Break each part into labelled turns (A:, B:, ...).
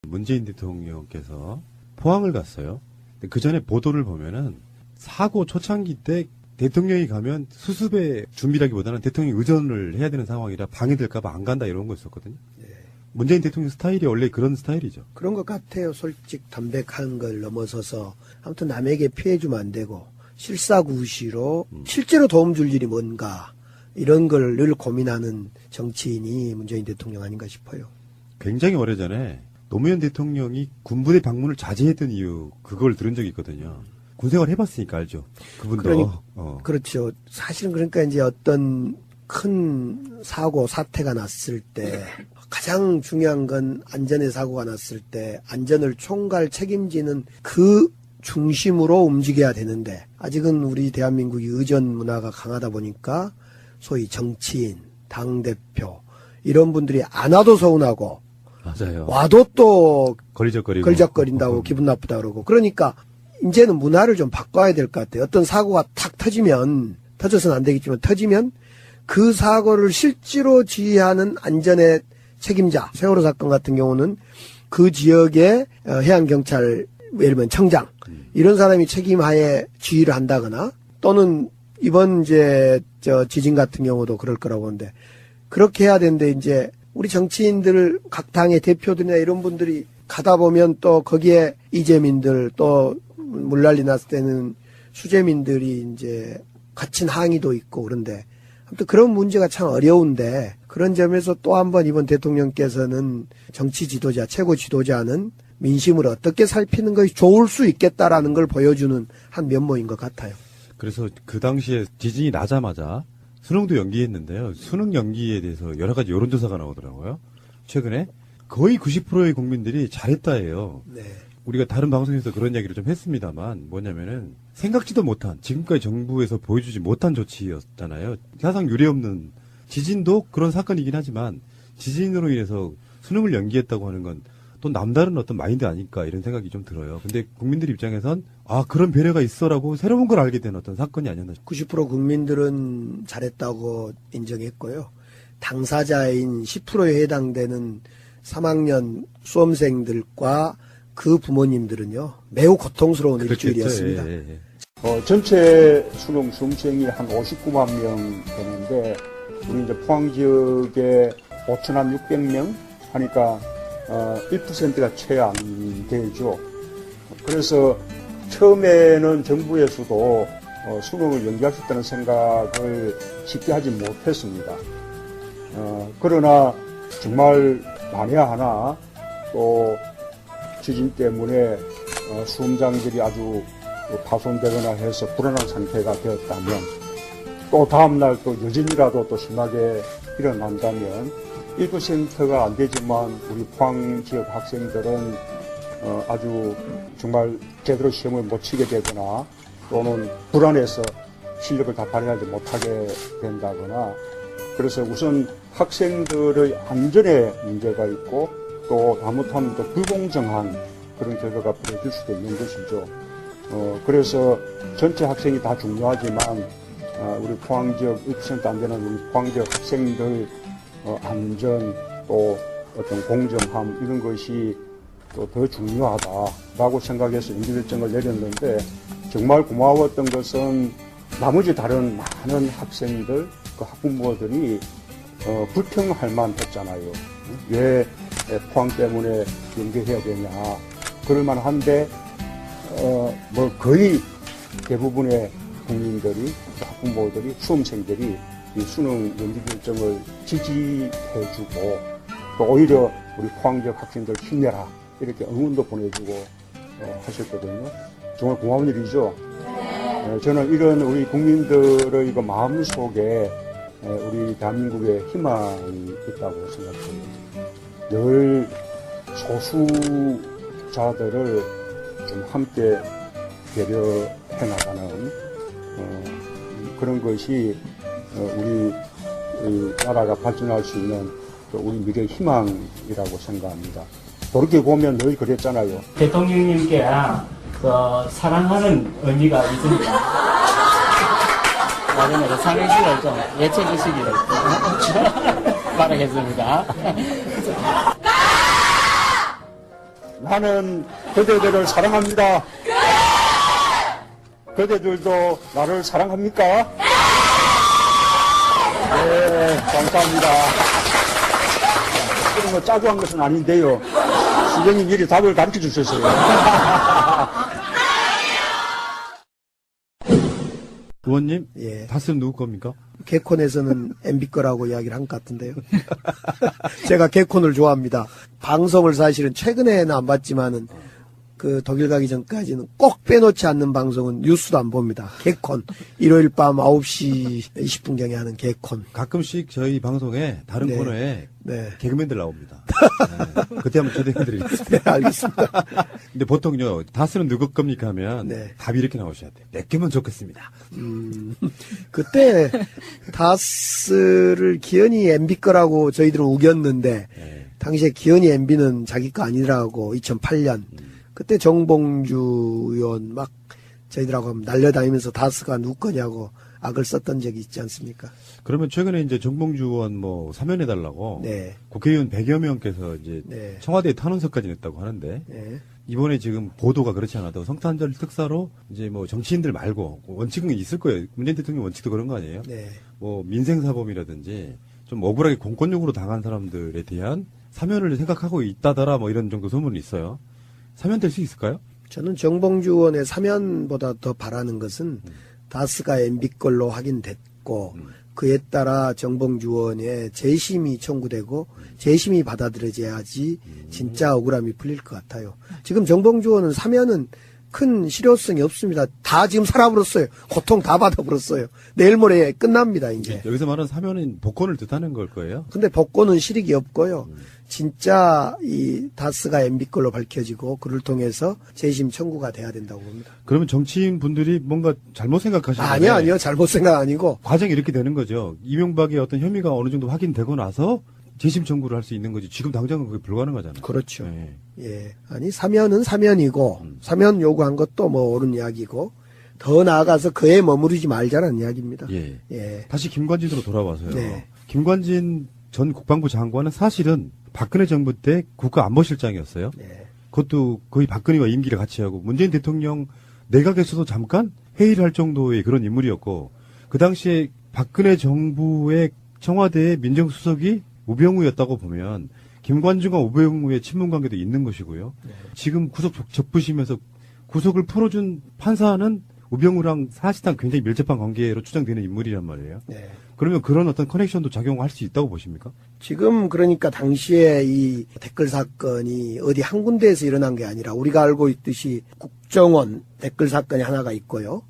A: 문재인 대통령께서 포항을 갔어요. 그 전에 보도를 보면은 사고 초창기 때 대통령이 가면 수습의 준비라기보다는 대통령이 의전을 해야 되는 상황이라 방해될까봐 안 간다 이런 거 있었거든요.
B: 네.
A: 문재인 대통령 스타일이 원래 그런 스타일이죠.
B: 그런 것 같아요. 솔직 담백한 걸 넘어서서 아무튼 남에게 피해 주면 안 되고 실사구시로 실제로 도움 줄 일이 뭔가 이런 걸 늘 고민하는 정치인이 문재인 대통령 아닌가 싶어요.
A: 굉장히 오래전에 노무현 대통령이 군부대 방문을 자제했던 이유 그걸 들은 적이 있거든요. 군생활 해봤으니까 알죠. 그분도.
B: 그렇죠. 사실은 그러니까 이제 어떤 큰 사고, 사태가 났을 때 가장 중요한 건 안전의 사고가 났을 때 안전을 총괄 책임지는 그 중심으로 움직여야 되는데 아직은 우리 대한민국이 의전 문화가 강하다 보니까 소위 정치인, 당대표 이런 분들이 안 와도 서운하고
A: 맞아요.
B: 와도 또
A: 걸적거린다고
B: 기분 나쁘다 그러고 그러니까 이제는 문화를 좀 바꿔야 될 것 같아요. 어떤 사고가 탁 터지면 터져서는 안 되겠지만 터지면 그 사고를 실제로 지휘하는 안전의 책임자 세월호 사건 같은 경우는 그 지역의 해양경찰 예를 들면 청장 이런 사람이 책임하에 지휘를 한다거나 또는 이번 이제 지진 같은 경우도 그럴 거라고 보는데 그렇게 해야 되는데 이제 우리 정치인들 각 당의 대표들이나 이런 분들이 가다 보면 또 거기에 이재민들 또 물난리 났을 때는 수재민들이 이제 갇힌 항의도 있고 그런데 아무튼 그런 문제가 참 어려운데 그런 점에서 또 한 번 이번 대통령께서는 정치 지도자, 최고 지도자는 민심을 어떻게 살피는 것이 좋을 수 있겠다라는 걸 보여주는 한 면모인 것 같아요.
A: 그래서 그 당시에 지진이 나자마자 수능도 연기했는데요. 수능 연기에 대해서 여러 가지 여론조사가 나오더라고요. 최근에 거의 90%의 국민들이 잘했다예요.
B: 네.
A: 우리가 다른 방송에서 그런 이야기를 좀 했습니다만 뭐냐면은 생각지도 못한 지금까지 정부에서 보여주지 못한 조치였잖아요. 사상 유례없는 지진도 그런 사건이긴 하지만 지진으로 인해서 수능을 연기했다고 하는 건 또 남다른 어떤 마인드 아닐까 이런 생각이 좀 들어요. 근데 국민들 입장에선 아 그런 배려가 있어라고 새로운 걸 알게 된 어떤 사건이 아니었나 싶어요.
B: 90% 국민들은 잘했다고 인정했고요. 당사자인 10%에 해당되는 3학년 수험생들과 그 부모님들은요 매우 고통스러운 일주일이었습니다.
A: 예, 예.
C: 전체 수능 수험생이 한 59만 명 되는데 우리 이제 포항 지역에 5,600명 하니까 1%가 채 안 되죠. 그래서 처음에는 정부에서도 수능을 연기할 수 있다는 생각을 쉽게 하지 못했습니다. 그러나 정말 만에야 하나 또 지진 때문에 수험장들이 아주 파손되거나 해서 불안한 상태가 되었다면 또 다음날 또 여진이라도 또 심하게 일어난다면 1%가 안 되지만 우리 포항 지역 학생들은 아주 정말 제대로 시험을 못 치게 되거나 또는 불안해서 실력을 다 발휘하지 못하게 된다거나 그래서 우선 학생들의 안전에 문제가 있고 또 잘못하면 또 불공정한 그런 결과가 벌어질 수도 있는 것이죠. 그래서 전체 학생이 다 중요하지만 우리 포항 지역 1% 안 되는 우리 포항 지역 학생들 안전 또 어떤 공정함 이런 것이 또 더 중요하다라고 생각해서 임기결정을 내렸는데 정말 고마웠던 것은 나머지 다른 많은 학생들 그 학부모들이 불평할 만했잖아요. 왜 포항 때문에 연기해야 되냐 그럴 만한데 뭐 거의 대부분의 국민들이 학부모들이 수험생들이 이 수능 연기 결정을 지지해주고 또 오히려 우리 포항 지역 학생들 힘내라 이렇게 응원도 보내주고 하셨거든요. 정말 고마운 일이죠. 저는 이런 우리 국민들의 그 마음 속에 우리 대한민국에 희망이 있다고 생각해요. 늘 소수자들을 좀 함께 배려해 나가는 그런 것이 우리 나라가 발전할 수 있는 우리 미래의 희망이라고 생각합니다. 그렇게 보면 늘 그랬잖아요.
D: 대통령님께 사랑하는 의미가 있습니다. 나중에 상행식을 좀 예체 주시기를 바라겠습니다.
C: 나는 그대들을 사랑합니다. 그대들도 나를 사랑합니까? 네, 감사합니다. 그런 거 짜고 한 것은 아닌데요. 시장님 미리 답을 가르쳐 주셨어요.
A: 의원님,
B: 예.
A: 다스는 누구 겁니까?
B: 개콘에서는 MB 거라고 이야기를 한 것 같은데요. 제가 개콘을 좋아합니다. 방송을 사실은 최근에는 안 봤지만은 그 독일 가기 전까지는 꼭 빼놓지 않는 방송은 뉴스도 안 봅니다. 개콘. 일요일 밤 9시 20분경에 하는 개콘.
A: 가끔씩 저희 방송에 다른
B: 네.
A: 코너에
B: 네.
A: 개그맨들 나옵니다. 네. 그때 한번 초대해드리겠습니다.
B: 네, 알겠습니다.
A: 근데 보통요, 다스는 누구 겁니까 하면
B: 네.
A: 답이 이렇게 나오셔야 돼요. 내게면 좋겠습니다.
B: 그때 다스를 기현이 MB 거라고 저희들은 우겼는데
A: 네.
B: 당시에 기현이 MB는 자기 거 아니라고 2008년 그때 정봉주 의원 막 저희들하고 날려다니면서 다스가 누구 거냐고 악을 썼던 적이 있지 않습니까?
A: 그러면 최근에 이제 정봉주 의원 뭐 사면해달라고
B: 네.
A: 국회의원 100여 명께서 이제
B: 네.
A: 청와대에 탄원서까지 냈다고 하는데
B: 네.
A: 이번에 지금 보도가 그렇지 않아도 성탄절 특사로 이제 뭐 정치인들 말고 원칙은 있을 거예요. 문재인 대통령 원칙도 그런 거 아니에요?
B: 네.
A: 뭐 민생사범이라든지 좀 억울하게 공권력으로 당한 사람들에 대한 사면을 생각하고 있다더라 뭐 이런 정도 소문이 있어요. 사면될 수 있을까요?
B: 저는 정봉주 의원의 사면보다 더 바라는 것은 다스가 MB 걸로 확인됐고 그에 따라 정봉주 의원의 재심이 청구되고 재심이 받아들여져야지 진짜 억울함이 풀릴 것 같아요. 지금 정봉주 의원은 사면은 큰 실효성이 없습니다. 다 지금 살아버렸어요. 고통 다 받아버렸어요. 내일 모레 끝납니다, 이제.
A: 여기서 말하는 사면은 복권을 뜻하는 걸 거예요?
B: 근데 복권은 실익이 없고요. 진짜 이 다스가 MB 걸로 밝혀지고 그를 통해서 재심 청구가 돼야 된다고 봅니다.
A: 그러면 정치인 분들이 뭔가 잘못 생각하시는
B: 아니요. 잘못 생각 아니고.
A: 과정이 이렇게 되는 거죠. 이명박의 어떤 혐의가 어느 정도 확인되고 나서 재심 청구를 할 수 있는 거지. 지금 당장은 그게 불가능하잖아요.
B: 그렇죠.
A: 네.
B: 예. 아니, 사면은 사면이고, 사면 요구한 것도 뭐 옳은 이야기고, 더 나아가서 그에 머무르지 말자는 이야기입니다.
A: 예.
B: 예.
A: 다시 김관진으로 돌아와서요.
B: 네.
A: 김관진 전 국방부 장관은 사실은 박근혜 정부 때 국가안보실장이었어요.
B: 예.
A: 그것도 거의 박근혜와 임기를 같이 하고 문재인 대통령 내각에서도 잠깐 회의를 할 정도의 그런 인물이었고 그 당시에 박근혜 정부의 청와대의 민정수석이 우병우였다고 보면 김관중과 우병우의 친분 관계도 있는 것이고요. 지금 구속 접부심에서 구속을 풀어준 판사는 우병우랑 사실상 굉장히 밀접한 관계로 추정되는 인물이란 말이에요.
B: 네.
A: 그러면 그런 어떤 커넥션도 작용할 수 있다고 보십니까?
B: 지금 그러니까 당시에 이 댓글 사건이 어디 한 군데에서 일어난 게 아니라 우리가 알고 있듯이 국정원 댓글 사건이 하나가 있고요.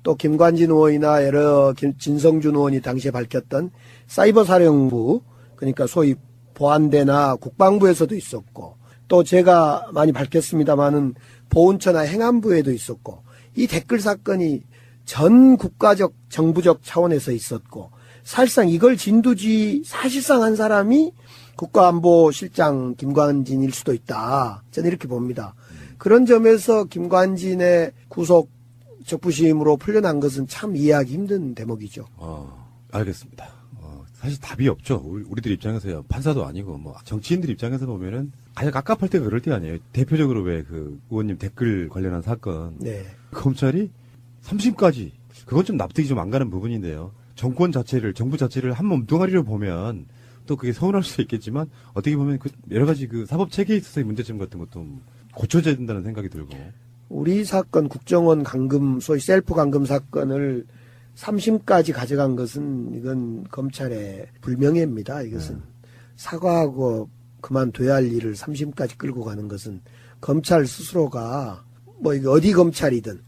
B: 또 김관진 의원이나 여러 진성준 의원이 당시에 밝혔던 사이버 사령부 그러니까 소위 보안대나 국방부에서도 있었고 또 제가 많이 밝혔습니다마는 보훈처나 행안부에도 있었고 이 댓글 사건이 전 국가적 정부적 차원에서 있었고 사실상 이걸 진두지 사실상 한 사람이 국가안보실장 김관진일 수도 있다. 저는 이렇게 봅니다. 그런 점에서 김관진의 구속 적부심으로 풀려난 것은 참 이해하기 힘든 대목이죠.
A: 알겠습니다. 사실 답이 없죠. 우리들 입장에서요. 판사도 아니고 뭐 정치인들 입장에서 보면은 가장 깝깝할 때가 그럴 때 아니에요. 대표적으로 왜 그 의원님 댓글 관련한 사건
B: 네.
A: 검찰이 3심까지 그건 좀 납득이 좀 안 가는 부분인데요. 정권 자체를 정부 자체를 한 몸뚱아리로 보면 또 그게 서운할 수도 있겠지만 어떻게 보면 그 여러 가지 그 사법 체계에 있어서의 문제점 같은 것도 고쳐져야 된다는 생각이 들고.
B: 우리 사건 국정원 감금 소위 셀프 감금 사건을 3심까지 가져간 것은 이건 검찰의 불명예입니다. 이것은 사과하고 그만둬야 할 일을 3심까지 끌고 가는 것은 검찰 스스로가 뭐 이게 어디 검찰이든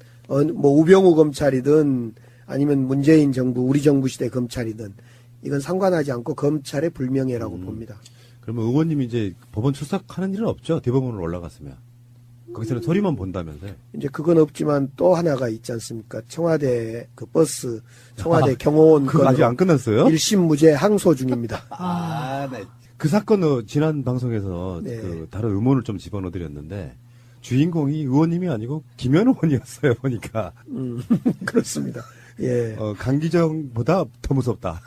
B: 뭐 우병우 검찰이든 아니면 문재인 정부 우리 정부 시대 검찰이든 이건 상관하지 않고 검찰의 불명예라고 봅니다.
A: 그러면 의원님이 이제 법원 출석하는 일은 없죠? 대법원으로 올라갔으면. 거기서는 소리만 본다면서요?
B: 이제 그건 없지만 또 하나가 있지 않습니까? 청와대 그 버스, 청와대 경호원
A: 그거 아직 안 끝났어요?
B: 1심 무죄 항소 중입니다.
A: 네. 그 사건 지난 방송에서
B: 네.
A: 그 다른 음원을 좀 집어넣어드렸는데 주인공이 의원님이 아니고 김현 의원이었어요. 보니까
B: 그렇습니다. 예.
A: 강기정보다 더 무섭다.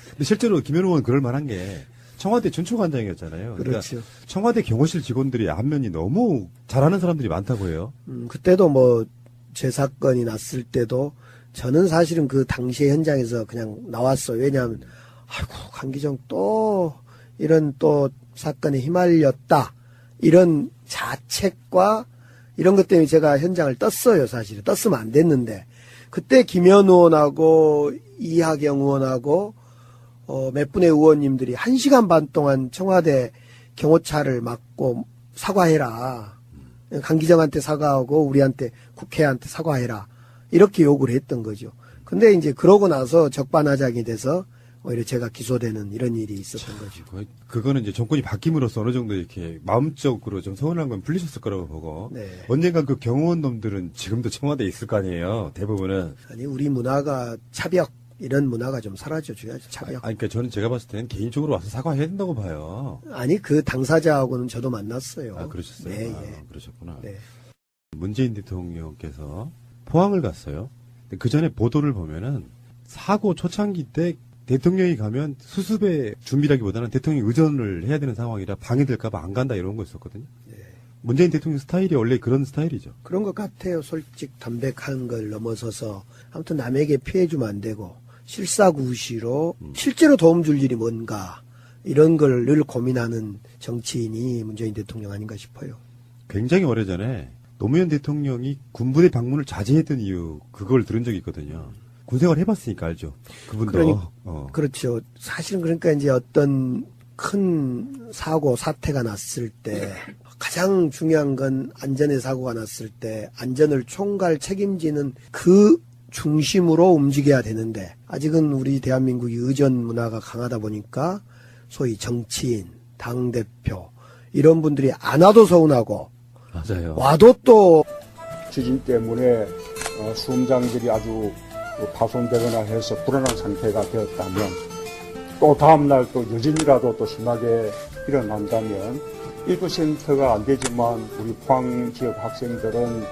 A: 근데 실제로 김현 의원 그럴 만한 게 청와대 준초관장이었잖아요. 그러니까
B: 그렇죠.
A: 청와대 경호실 직원들이 안면이 너무 잘하는 사람들이 많다고 해요.
B: 그때도 뭐 제 사건이 났을 때도 저는 사실은 그 당시에 현장에서 그냥 나왔어요. 왜냐하면 아이고 강기정 또 이런 또 사건에 휘말렸다 이런 자책과 이런 것 때문에 제가 현장을 떴어요. 사실은 떴으면 안 됐는데 그때 김현 의원하고 이하경 의원하고 몇 분의 의원님들이 1시간 반 동안 청와대 경호차를 막고 사과해라. 강기정한테 사과하고 우리한테 국회한테 사과해라. 이렇게 요구를 했던 거죠. 근데 이제 그러고 나서 적반하장이 돼서 오히려 제가 기소되는 이런 일이 있었던 거죠.
A: 그거는 이제 정권이 바뀜으로써 어느 정도 이렇게 마음적으로 좀 서운한 건 풀리셨을 거라고 보고
B: 네.
A: 언젠간 그 경호원 놈들은 지금도 청와대에 있을 거 아니에요. 대부분은.
B: 아니 우리 문화가 차벽 이런 문화가 좀 사라져줘야죠. 차벽.
A: 그러니까 저는 제가 봤을 때는 개인적으로 와서 사과해야 된다고 봐요.
B: 아니 그 당사자하고는 저도 만났어요.
A: 아, 그러셨어요?
B: 네,
A: 아,
B: 예.
A: 그러셨구나.
B: 네.
A: 문재인 대통령께서 포항을 갔어요. 그 전에 보도를 보면은 사고 초창기 때 대통령이 가면 수습의 준비라기보다는 대통령이 의전을 해야 되는 상황이라 방해될까봐 안 간다 이런 거 있었거든요. 문재인 대통령 스타일이 원래 그런 스타일이죠.
B: 그런 것 같아요. 솔직 담백한 걸 넘어서서 아무튼 남에게 피해 주면 안 되고 실사구시로 실제로 도움 줄 일이 뭔가 이런 걸 늘 고민하는 정치인이 문재인 대통령 아닌가 싶어요.
A: 굉장히 오래전에 노무현 대통령이 군부대 방문을 자제했던 이유 그걸 들은 적이 있거든요. 군생활 해봤으니까 알죠. 그분도.
B: 그렇죠. 사실은 그러니까 이제 어떤 큰 사고 사태가 났을 때 가장 중요한 건 안전의 사고가 났을 때 안전을 총괄 책임지는 그 중심으로 움직여야 되는데 아직은 우리 대한민국이 의전 문화가 강하다 보니까 소위 정치인, 당대표 이런 분들이 안 와도 서운하고
A: 맞아요.
B: 와도 또
C: 지진 때문에 수험장들이 아주 파손되거나 해서 불안한 상태가 되었다면 또 다음날 또 여진이라도 또 심하게 일어난다면 1%가 안 되지만 우리 포항 지역 학생들은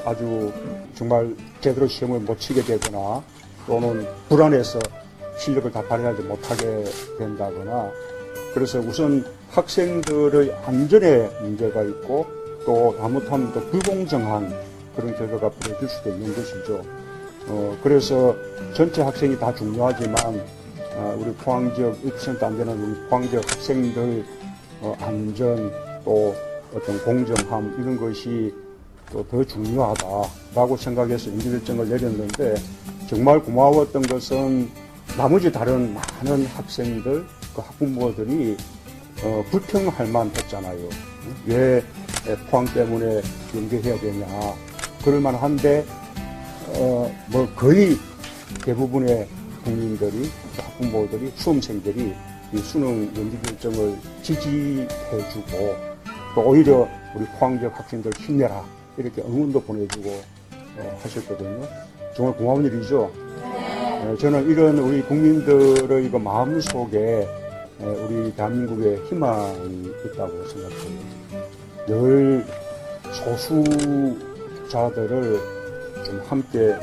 C: 아주 정말 제대로 시험을 못 치게 되거나 또는 불안해서 실력을 다 발휘하지 못하게 된다거나 그래서 우선 학생들의 안전에 문제가 있고 또 잘못하면 또 불공정한 그런 결과가 벌어질 수도 있는 것이죠. 그래서 전체 학생이 다 중요하지만 우리 포항 지역 1% 안 되는 우리 포항 지역 학생들 안전 또 어떤 공정함 이런 것이 또 더 중요하다라고 생각해서 임기결정을 내렸는데 정말 고마웠던 것은 나머지 다른 많은 학생들 그 학부모들이 불평할 만했잖아요. 왜 포항 때문에 연계해야 되냐 그럴 만한데 뭐 거의 대부분의 국민들이 학부모들이 수험생들이 이 수능 연기 결정을 지지해주고 또 오히려 우리 포항 지역 학생들 힘내라 이렇게 응원도 보내주고 하셨거든요. 정말 고마운 일이죠. 저는 이런 우리 국민들의 그 마음 속에 우리 대한민국의 희망이 있다고 생각합니다. 늘 소수자들을 좀 함께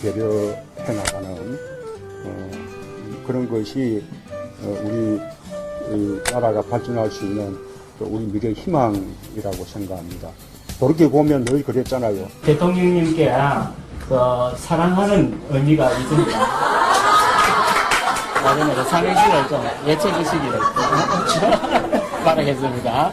C: 배려해 나가는 그런 것이 우리 나라가 발전할 수 있는 우리 미래의 희망이라고 생각합니다. 그렇게 보면 늘 그랬잖아요.
D: 대통령님께 사랑하는 의미가 있습니다. 나중에 삼행시를 좀 예체기시기를 바라겠습니다.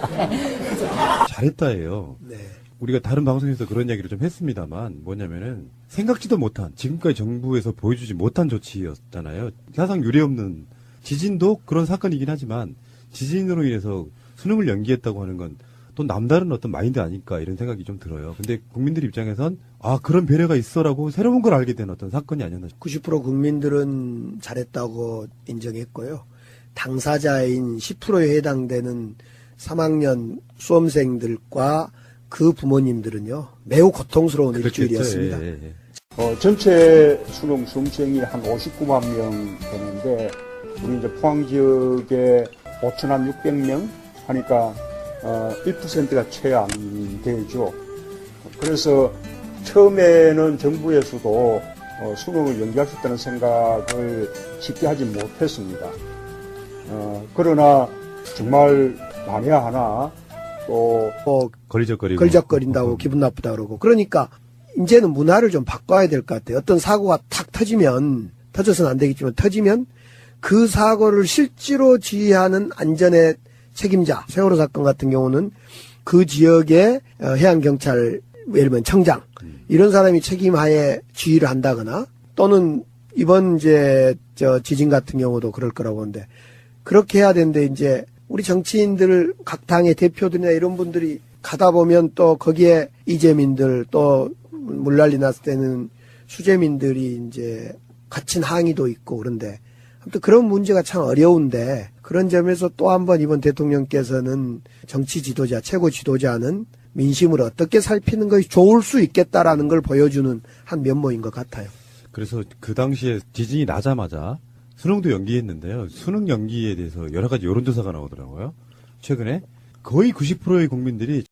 A: 잘했다예요.
B: 네.
A: 우리가 다른 방송에서 그런 이야기를 좀 했습니다만 뭐냐면은 생각지도 못한 지금까지 정부에서 보여주지 못한 조치였잖아요. 사상 유례없는 지진도 그런 사건이긴 하지만 지진으로 인해서 수능을 연기했다고 하는 건 또 남다른 어떤 마인드 아닐까 이런 생각이 좀 들어요. 근데 국민들 입장에선 그런 배려가 있어라고 새로운 걸 알게 된 어떤 사건이 아니었나 싶어요.
B: 90% 국민들은 잘했다고 인정했고요. 당사자인 10%에 해당되는 3학년 수험생들과 그 부모님들은요 매우 고통스러운 일주일이었습니다.
A: 예.
C: 전체 수능 수험생이 한 59만 명 되는데 우리 이제 포항 지역에 5,600명 하니까 1%가 채 안 되죠. 그래서 처음에는 정부에서도 수능을 연기할 수 있다는 생각을 쉽게 하지 못했습니다. 그러나 정말 만에 하나 또
A: 걸리적거리고.
B: 걸적거린다고 기분 나쁘다 그러고. 그러니까 이제는 문화를 좀 바꿔야 될 것 같아요. 어떤 사고가 탁 터지면, 터져서는 안 되겠지만 터지면 그 사고를 실제로 지휘하는 안전의 책임자, 세월호 사건 같은 경우는 그 지역의 해양경찰, 예를 들면 청장, 이런 사람이 책임하에 지휘를 한다거나, 또는 이번 지진 같은 경우도 그럴 거라고 보는데, 그렇게 해야 되는데, 이제 우리 정치인들, 각 당의 대표들이나 이런 분들이 가다 보면 또 거기에 이재민들, 또 물난리 났을 때는 수재민들이 이제 갇힌 항의도 있고 그런데, 아무튼 그런 문제가 참 어려운데, 그런 점에서 또 한 번 이번 대통령께서는 정치 지도자, 최고 지도자는 민심을 어떻게 살피는 것이 좋을 수 있겠다라는 걸 보여주는 한 면모인 것 같아요.
A: 그래서 그 당시에 지진이 나자마자 수능도 연기했는데요. 수능 연기에 대해서 여러 가지 여론조사가 나오더라고요. 최근에 거의 90%의 국민들이